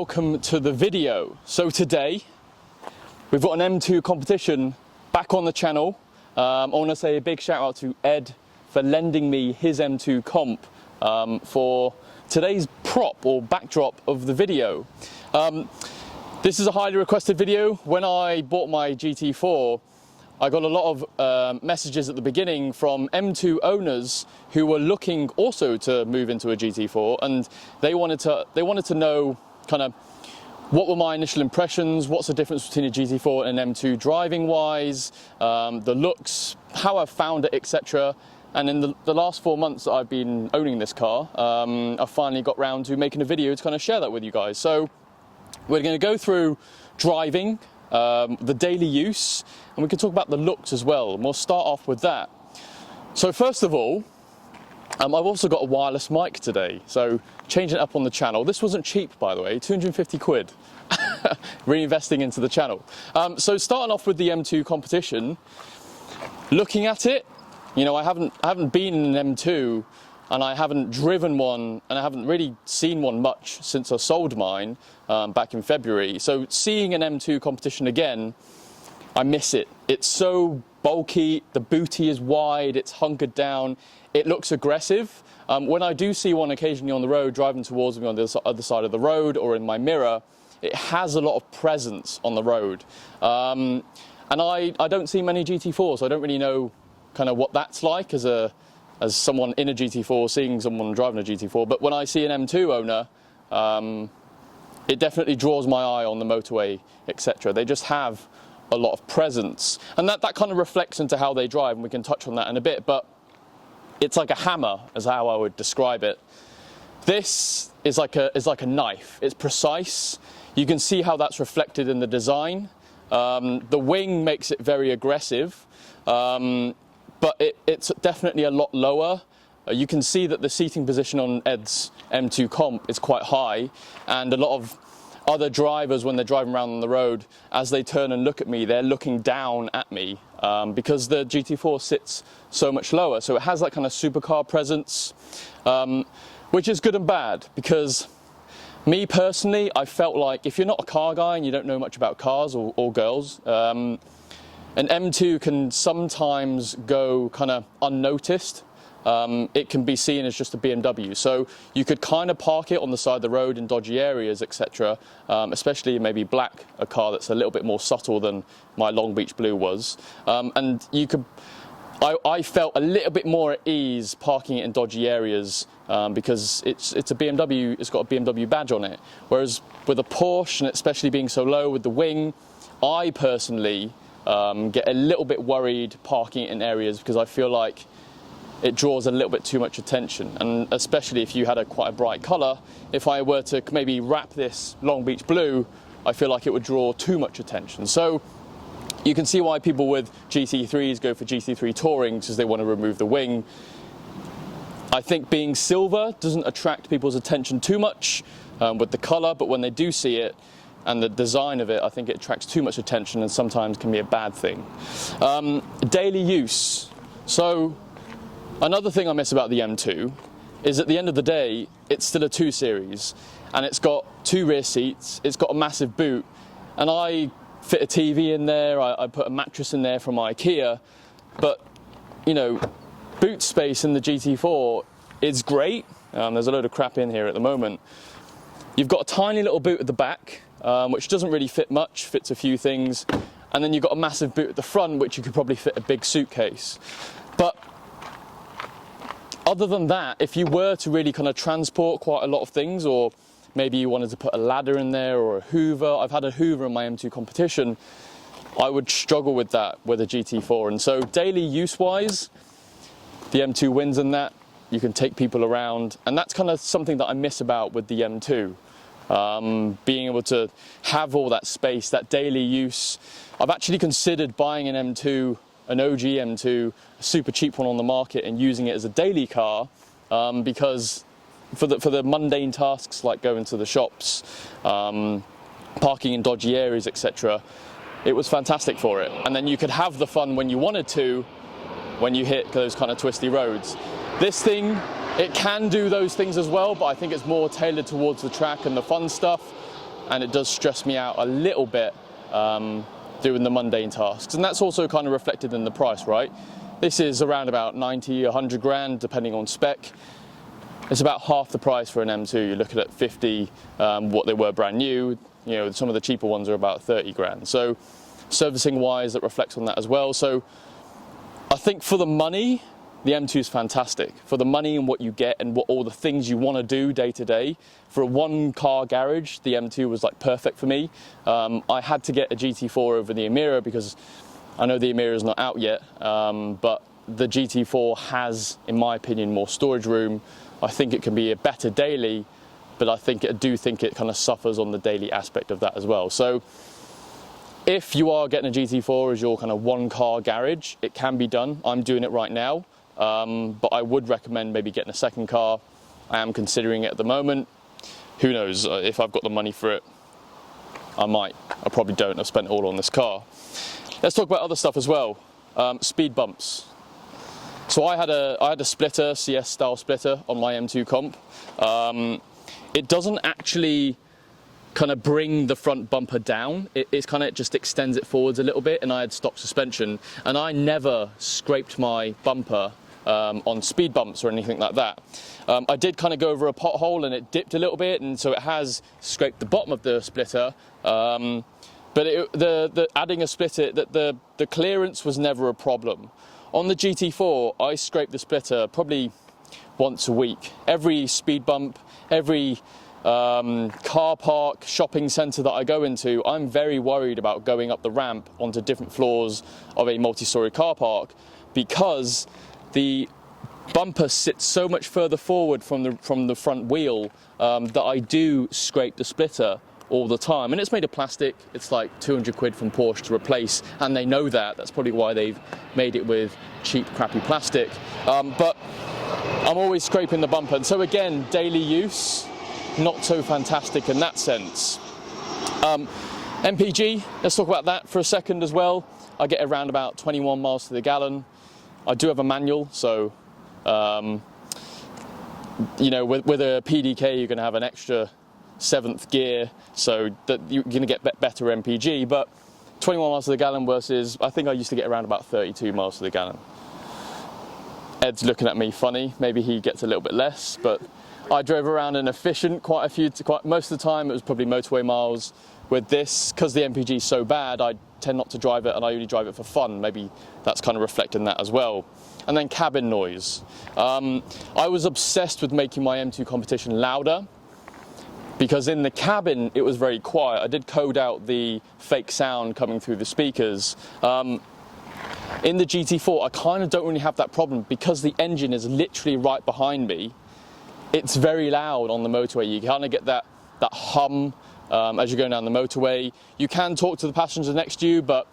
welcome to the video. So today we've got an M2 competition back on the channel. I want to say a big shout out to Ed for lending me his M2 comp for today's prop or backdrop of the video. This is a highly requested video. When I bought my GT4, I got a lot of messages at the beginning from M2 owners who were looking also to move into a GT4, and they wanted to know kind of what were my initial impressions, what's the difference between a GT4 and an M2 driving wise, the looks, how I've found it, etc. And in the last 4 months that I've been owning this car, I finally got round to making a video to kind of share that with you guys. So we're going to go through driving, the daily use, and we can talk about the looks as well, and we'll start off with that. So first of all, I've also got a wireless mic today, so changing it up on the channel. This wasn't cheap, by the way, 250 quid, reinvesting into the channel. So starting off with the M2 competition, looking at it, you know, I haven't been in an M2, and I haven't driven one, and I haven't really seen one much since I sold mine back in February. So seeing an M2 competition again, I miss it. It's so bulky, the booty is wide, it's hunkered down, it looks aggressive. When I do see one occasionally on the road, driving towards me on the other side of the road or in my mirror, it has a lot of presence on the road. And I don't see many GT4s, so I don't really know kind of what that's like as someone in a GT4, seeing someone driving a GT4. But when I see an M2 owner, it definitely draws my eye on the motorway, etc. They just have a lot of presence, and that kind of reflects into how they drive, and we can touch on that in a bit. But it's like a hammer, is how I would describe it. This is like a knife. It's precise. You can see how that's reflected in the design. The wing makes it very aggressive. But it's definitely a lot lower. You can see that the seating position on Ed's M2 comp is quite high, and a lot of other drivers, when they're driving around on the road, as they turn and look at me, they're looking down at me because the GT4 sits so much lower. So it has that kind of supercar presence, which is good and bad, because me personally, I felt like if you're not a car guy and you don't know much about cars or girls, an M2 can sometimes go kind of unnoticed. It can be seen as just a BMW, so you could kind of park it on the side of the road in dodgy areas, etc. Especially maybe black, a car that's a little bit more subtle than my Long Beach Blue was. And you could, I felt a little bit more at ease parking it in dodgy areas because it's a BMW, it's got a BMW badge on it. Whereas with a Porsche, and especially being so low with the wing, I personally get a little bit worried parking it in areas because I feel like it draws a little bit too much attention, and especially if you had quite a bright colour. If I were to maybe wrap this Long Beach Blue, I feel like it would draw too much attention. So you can see why people with GT3s go for GT3 Touring, because they want to remove the wing. I think being silver doesn't attract people's attention too much with the colour, but when they do see it and the design of it, I think it attracts too much attention and sometimes can be a bad thing. Daily use. So another thing I miss about the M2 is at the end of the day, it's still a 2 Series, and it's got 2 rear seats, it's got a massive boot, and I fit a TV in there, I put a mattress in there from IKEA, but, you know, boot space in the GT4 is great. There's a load of crap in here at the moment. You've got a tiny little boot at the back, which doesn't really fit much, fits a few things, and then you've got a massive boot at the front, which you could probably fit a big suitcase. But other than that, if you were to really kind of transport quite a lot of things, or maybe you wanted to put a ladder in there or a Hoover, I've had a Hoover in my M2 competition, I would struggle with that with a GT4. And so daily use wise, the M2 wins in that. You can take people around, and that's kind of something that I miss about with the M2. Being able to have all that space, that daily use. I've actually considered buying an M2, an OG M2, a super cheap one on the market, and using it as a daily car because for the mundane tasks like going to the shops, parking in dodgy areas, etc., it was fantastic for it. And then you could have the fun when you wanted to, when you hit those kind of twisty roads. This thing, it can do those things as well, but I think it's more tailored towards the track and the fun stuff. and it does stress me out a little bit doing the mundane tasks. And that's also kind of reflected in the price, right? This is around about 90, 100 grand, depending on spec. It's about half the price for an M2. You're looking at 50, what they were brand new. You know, some of the cheaper ones are about 30 grand. So servicing wise, that reflects on that as well. So I think for the money, the M2 is fantastic. For the money and what you get and what all the things you want to do day to day. For a one car garage, the M2 was like perfect for me. I had to get a GT4 over the Emira because I know the Emira is not out yet, but the GT4 has, in my opinion, more storage room. I think it can be a better daily, but I do think it kind of suffers on the daily aspect of that as well. So if you are getting a GT4 as your kind of one car garage, it can be done. I'm doing it right now. But I would recommend maybe getting a second car. I am considering it at the moment. Who knows, if I've got the money for it, I might. I probably don't. I've spent it all on this car. Let's talk about other stuff as well. Speed bumps. So I had a splitter, CS style splitter on my M2 comp. It doesn't actually kind of bring the front bumper down. It kind of just extends it forwards a little bit, and I had stock suspension, and I never scraped my bumper on speed bumps or anything like that. I did kind of go over a pothole and it dipped a little bit, and so it has scraped the bottom of the splitter. But the adding a splitter, the clearance was never a problem. On the GT4, I scraped the splitter probably once a week. Every speed bump, every car park, shopping centre that I go into, I'm very worried about going up the ramp onto different floors of a multi-storey car park, because the bumper sits so much further forward from the front wheel that I do scrape the splitter all the time. And it's made of plastic. It's like 200 quid from Porsche to replace, and they know that. That's probably why they've made it with cheap, crappy plastic. But I'm always scraping the bumper, and so again, daily use, not so fantastic in that sense. MPG, let's talk about that for a second as well. I get around about 21 miles to the gallon. I do have a manual, so you know, with a PDK, you're going to have an extra 7th gear, so that you're going to get better MPG. But 21 miles to the gallon versus, I think I used to get around about 32 miles to the gallon. Ed's looking at me funny. Maybe he gets a little bit less, but I drove around an efficient most of the time it was probably motorway miles. With this, because the MPG is so bad, I tend not to drive it, and I only drive it for fun. Maybe that's kind of reflecting that as well. And then cabin noise. I was obsessed with making my M2 competition louder, because in the cabin it was very quiet. I did code out the fake sound coming through the speakers. In the GT4, I kind of don't really have that problem, because the engine is literally right behind me. It's very loud on the motorway. You kind of get that hum as you're going down the motorway. You can talk to the passenger next to you, but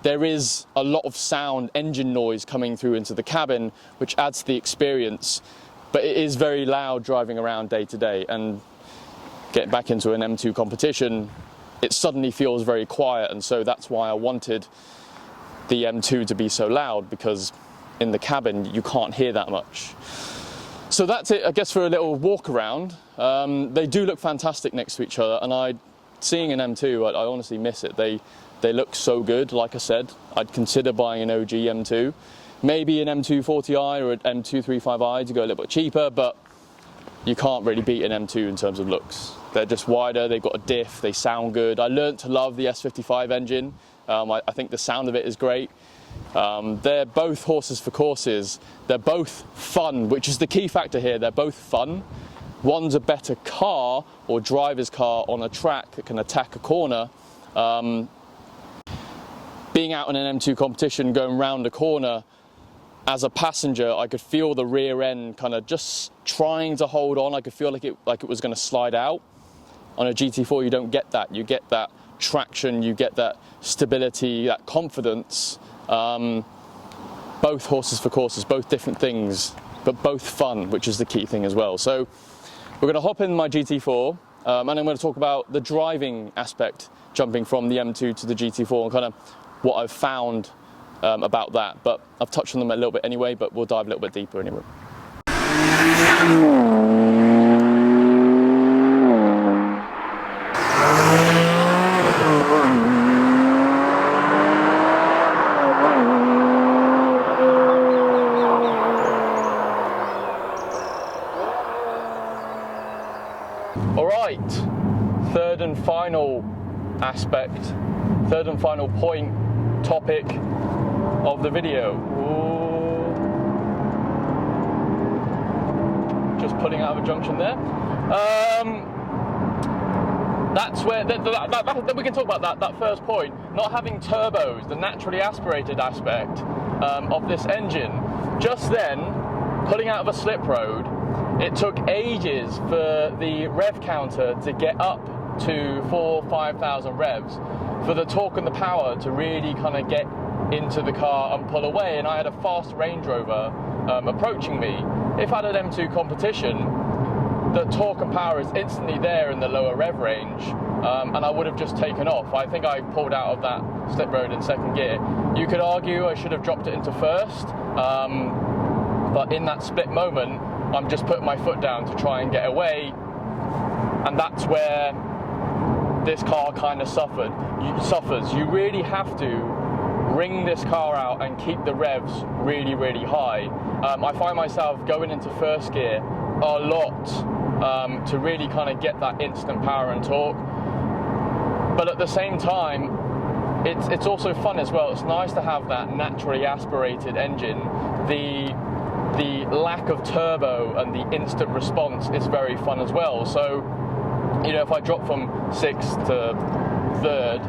there is a lot of sound, engine noise coming through into the cabin, which adds to the experience. But it is very loud driving around day to day, and getting back into an M2 competition, it suddenly feels very quiet, and so that's why I wanted the M2 to be so loud, because in the cabin you can't hear that much. So that's it, I guess, for a little walk around. They do look fantastic next to each other, and seeing an M2, I honestly miss it. They look so good. Like I said, I'd consider buying an OG M2, maybe an M240i or an M235i to go a little bit cheaper, but you can't really beat an M2 in terms of looks. They're just wider, they've got a diff, they sound good. I learnt to love the S55 engine. I think the sound of it is great. They're both horses for courses. They're both fun, which is the key factor here. They're both fun. One's a better car or driver's car on a track that can attack a corner. Being out in an M2 competition, going round a corner, as a passenger, I could feel the rear end kind of just trying to hold on. I could feel like it was going to slide out. On a GT4, you don't get that. You get that traction, you get that stability, that confidence. Both horses for courses, both different things, but both fun, which is the key thing as well. So we're going to hop in my GT4, and I'm going to talk about the driving aspect, jumping from the M2 to the GT4, and kind of what I've found about that. But I've touched on them a little bit anyway, but we'll dive a little bit deeper anyway. and final aspect, third and final topic of the video. Ooh. Just pulling out of a junction there. That's where, then we can talk about that first point, not having turbos, the naturally aspirated aspect of this engine. Just then, pulling out of a slip road, it took ages for the rev counter to get up to 4,000 or 5,000 revs, for the torque and the power to really kind of get into the car and pull away. And I had a fast Range Rover approaching me. If I had an M2 competition, the torque and power is instantly there in the lower rev range, and I would have just taken off. I think I pulled out of that slip road in second gear. You could argue I should have dropped it into first, but in that split moment, I'm just putting my foot down to try and get away, and that's where this car kind of suffers. You really have to wring this car out and keep the revs really, really high. I find myself going into first gear a lot to really kind of get that instant power and torque, but at the same time it's also fun as well. It's nice to have that naturally aspirated engine. The lack of turbo and the instant response is very fun as well. So, you know, if I drop from 6th to 3rd,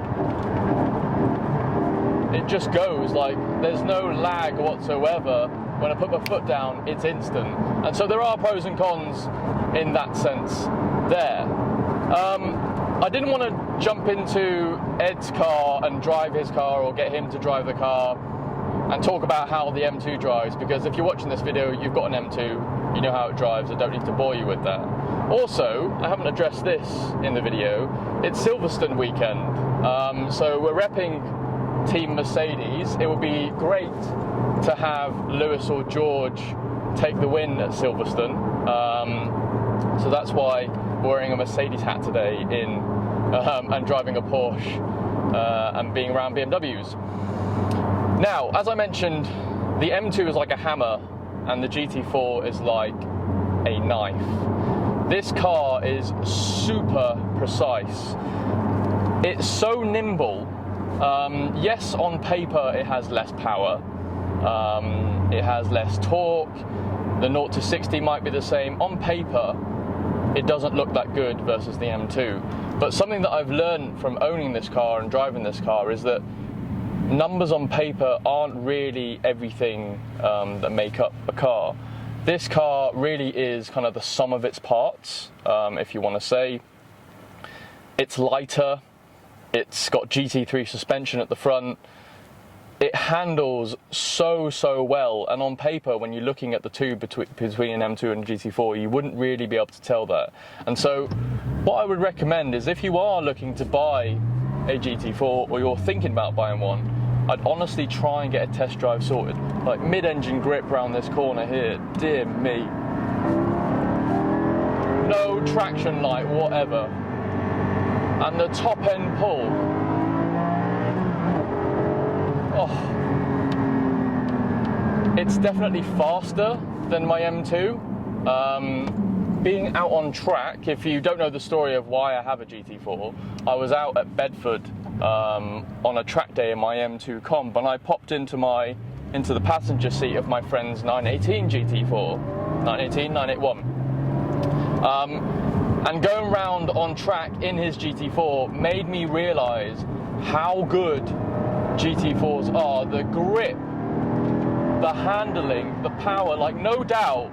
it just goes, like, there's no lag whatsoever. When I put my foot down, it's instant. And so there are pros and cons in that sense there. I didn't want to jump into Ed's car and drive his car, or get him to drive the car and talk about how the M2 drives, because if you're watching this video, you've got an M2, you know how it drives. I don't need to bore you with that. Also, I haven't addressed this in the video, it's Silverstone weekend. So we're repping Team Mercedes. It would be great to have Lewis or George take the win at Silverstone. So that's why we're wearing a Mercedes hat today and driving a Porsche and being around BMWs. Now, as I mentioned, the M2 is like a hammer and the GT4 is like a knife. This car is super precise. It's so nimble. Yes, on paper it has less power, it has less torque, the 0 to 60 might be the same. On paper, it doesn't look that good versus the M2. But something that I've learned from owning this car and driving this car is that numbers on paper aren't really everything that make up a car. This car really is kind of the sum of its parts, if you want to say. It's lighter. It's got GT3 suspension at the front. It handles so well, and on paper, when you're looking at the two between an M2 and a GT4, you wouldn't really be able to tell that. And so what I would recommend is, if you are looking to buy a GT4 or you're thinking about buying one, I'd honestly try and get a test drive sorted. Like mid-engine grip around this corner here, dear me. No traction light, whatever. And the top end pull, oh, it's definitely faster than my M2. Being out on track, if you don't know the story of why I have a GT4, I was out at Bedford on a track day in my M2 comp, and I popped into the passenger seat of my friend's 918 GT4, 918, 981. And going round on track in his GT4 made me realise how good GT4s are. The grip, the handling, the power, like no doubt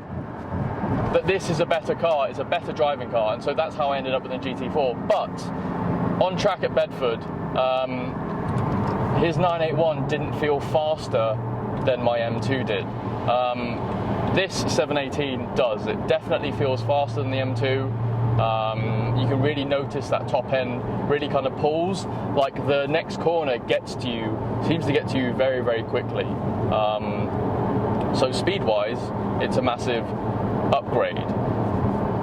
that this is a better car, it's a better driving car, and so that's how I ended up with a GT4. But on track at Bedford, his 981 didn't feel faster than my M2 did. This 718 does. It definitely feels faster than the M2. You can really notice that top end really kind of pulls, like the next corner seems to get to you very, very quickly. So speed-wise, it's a massive upgrade.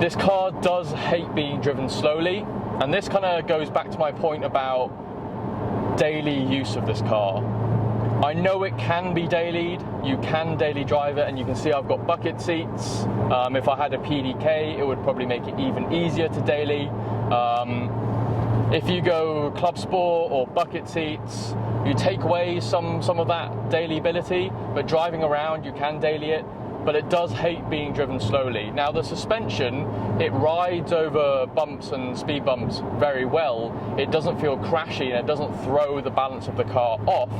This car does hate being driven slowly, and this kind of goes back to my point about daily use of this car. I know it can be dailied, you can daily drive it, and you can see I've got bucket seats. If I had a PDK, it would probably make it even easier to daily. If you go club sport or bucket seats, you take away some of that daily-ability, but driving around you can daily it, but it does hate being driven slowly. Now the suspension, it rides over bumps and speed bumps very well. It doesn't feel crashy and it doesn't throw the balance of the car off,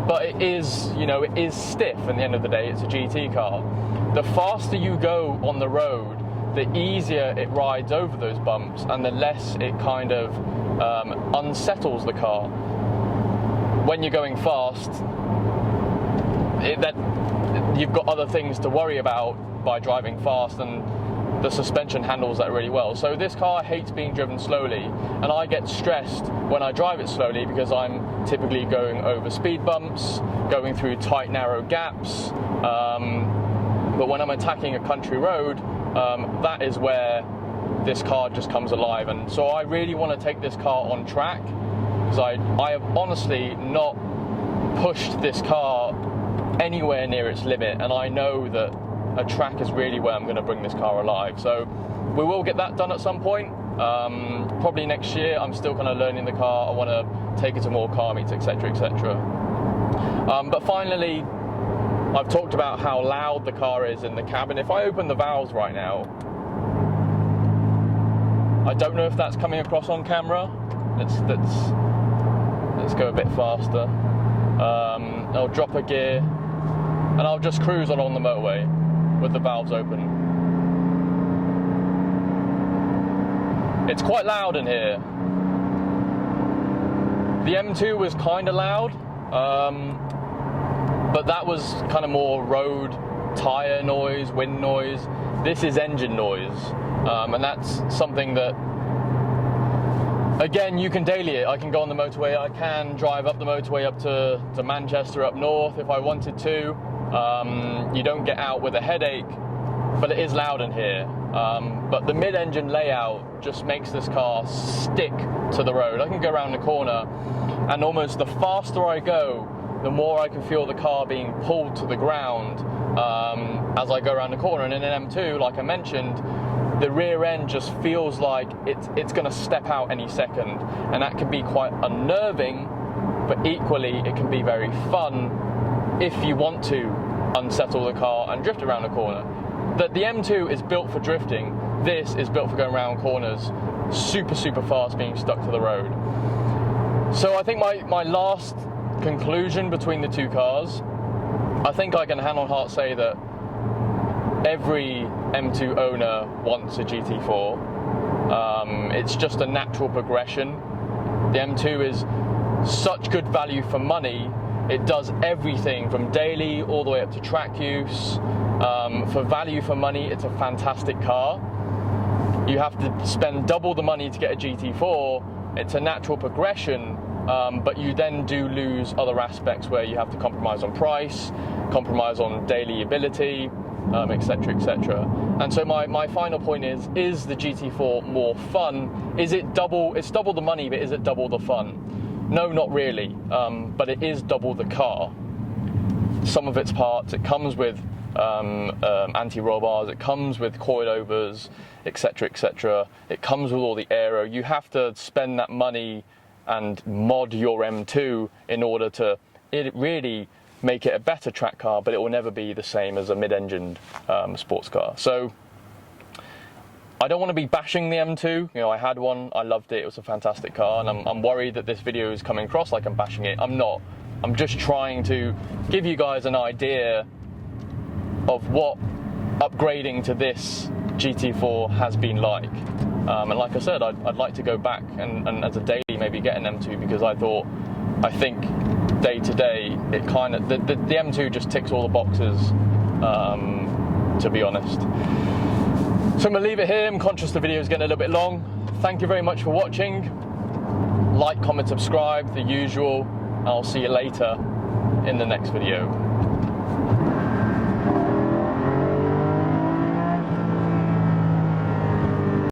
but it is, you know, it is stiff at the end of the day. It's a GT car. The faster you go on the road, the easier it rides over those bumps and the less it kind of unsettles the car. When you're going fast, you've got other things to worry about by driving fast, and the suspension handles that really well. So this car hates being driven slowly, and I get stressed when I drive it slowly because I'm typically going over speed bumps, going through tight, narrow gaps. But when I'm attacking a country road, that is where this car just comes alive. And so I really want to take this car on track, because I have honestly not pushed this car anywhere near its limit, and I know that a track is really where I'm going to bring this car alive. So we will get that done at some point, probably next year. I'm still kind of learning the car. I want to take it to more car meets, etc, etc. But finally, I've talked about how loud the car is in the cabin. If I open the valves right now, I don't know if that's coming across on camera. Let's go a bit faster. I'll drop a gear and I'll just cruise along the motorway with the valves open. It's quite loud in here. The M2 was kind of loud, but that was kind of more road tyre noise, wind noise. This is engine noise, and that's something that, again, you can daily it. I can go on the motorway, I can drive up the motorway up to Manchester, up north if I wanted to. You don't get out with a headache, but it is loud in here. But the mid-engine layout just makes this car stick to the road. I can go around the corner, and almost the faster I go, the more I can feel the car being pulled to the ground as I go around the corner. And in an M2, like I mentioned, the rear end just feels like it's going to step out any second, and that can be quite unnerving, but equally it can be very fun if you want to unsettle the car and drift around a corner. The M2 is built for drifting. This is built for going around corners super, super fast, being stuck to the road. So I think my last conclusion between the two cars, I think I can hand on heart say that every M2 owner wants a GT4. It's just a natural progression. The M2 is such good value for money. It does everything from daily all the way up to track use. For value for money, it's a fantastic car. You have to spend double the money to get a GT4. It's a natural progression, but you then do lose other aspects where you have to compromise on price, compromise on daily ability, etc, etc. And so my final point is the GT4 more fun? It's double the money, but is it double the fun? No, not really, but it is double the car. Some of its parts, it comes with anti-roll bars, it comes with coilovers, etc, etc. It comes with all the aero. You have to spend that money and mod your M2 in order to really make it a better track car, but it will never be the same as a mid-engined sports car. So I don't want to be bashing the M2. You know, I had one, I loved it, it was a fantastic car, and I'm worried that this video is coming across like I'm bashing it. I'm not. I'm just trying to give you guys an idea of what upgrading to this GT4 has been like. And like I said, I'd like to go back and as a daily maybe get an M2, because I think day to day, it kind of, the M2 just ticks all the boxes, to be honest. So I'm going to leave it here. I'm conscious the video is getting a little bit long. Thank you very much for watching. Like, comment, subscribe, the usual. I'll see you later in the next video.